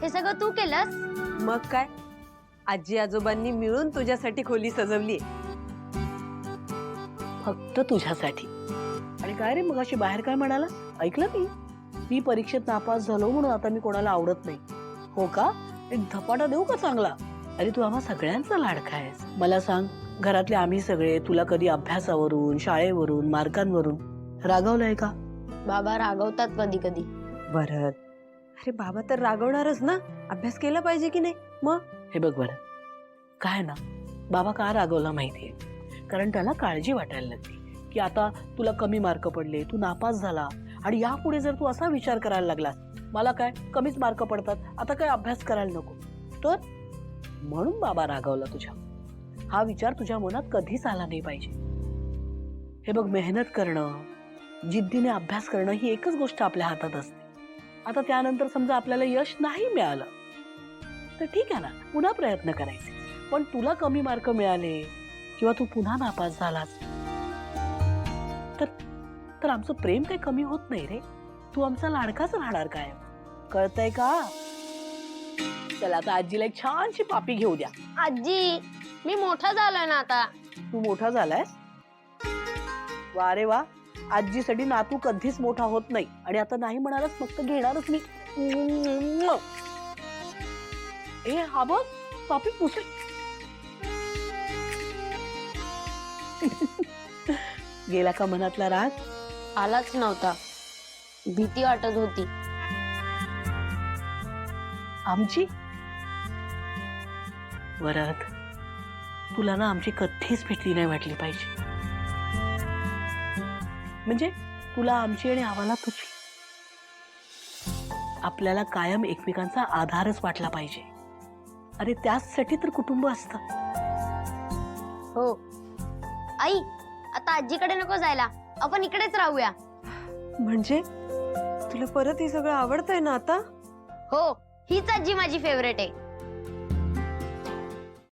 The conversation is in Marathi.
हे सगळं तू केलंस? मग काय, आजी आजोबांनी मिळून तुझ्यासाठी खोली सजवली. फक्त तुझ्यासाठी. आणि काय रे, मग अशी बाहेर काय म्हणाला? ऐकलं मी परीक्षेत नापास झालो म्हणून आता मी कोणाला आवडत नाही. हो का? एक धपाटा देऊ का चांगला? अरे तू आम्हा सगळ्यांचा लाडका आहेस. मला सांग, घरातले आम्ही सगळे तुला कधी अभ्यासावरून, शाळेवरून, मार्कांवरून रागवलंय का? बाबा रागवतात कधी कधी. भरत, अरे बाबा तर रागवणारच ना, अभ्यास केला पाहिजे की नाही मग? हे बघ बरं, काय ना, बाबा का रागवला माहितीये? कारण त्याला काळजी वाटायला लागली की आता तुला कमी मार्क पडले, तू नापास झाला, आणि यापुढे जर तू असा विचार करायला लागलास, मला काय कमीच मार्क पडतात, आता काय अभ्यास करायला नको, तर म्हणून बाबा रागवला तुझ्या. हा विचार तुझ्या मनात कधीच आला नाही पाहिजे. हे बघ, मेहनत करणं, जिद्दीने अभ्यास करणं ही एकच गोष्ट आपल्या हातात असते. आता त्यानंतर समजा आपल्याला यश नाही मिळालं तर ठीक आहे ना, पुन्हा प्रयत्न करायचे. पण तुला कमी मार्क मिळाले किंवा तू पुन्हा नापास झालास तर आमचं प्रेम काही कमी होत नाही रे. तू आमचा लाडकाच राहणार काय, कळतंय का? चला आता आजीला एक छानशी पापी घेऊ द्या. आजी, मी मोठा झालोय ना आता. तू मोठा झालाय? वा रे वा, आजीसाठी नातू कधीच मोठा होत नाही. आणि आता नाही म्हणालच, फक्त घेणारच मी. ए हा बघ, पापी पुसली. गेला का मनातला राग? आलाच नव्हता, भीती वाटत होती. आमची वरात, तुला ना आमची कधीच भीती नाही वाटली पाहिजे. म्हणजे तुला आमची आणि आम्हाला तुझी. आपल्याला कायम एकमेकांचा आधारच वाटला पाहिजे. अरे त्यासाठी तर कुटुंब असतं. हो आई, आता आजीकडे नको जायला, आपण इकडेच राहूया. म्हणजे तुला परत हे सगळं आवडतंय ना आता? हो, हीच आजी माझी फेवरेट आहे.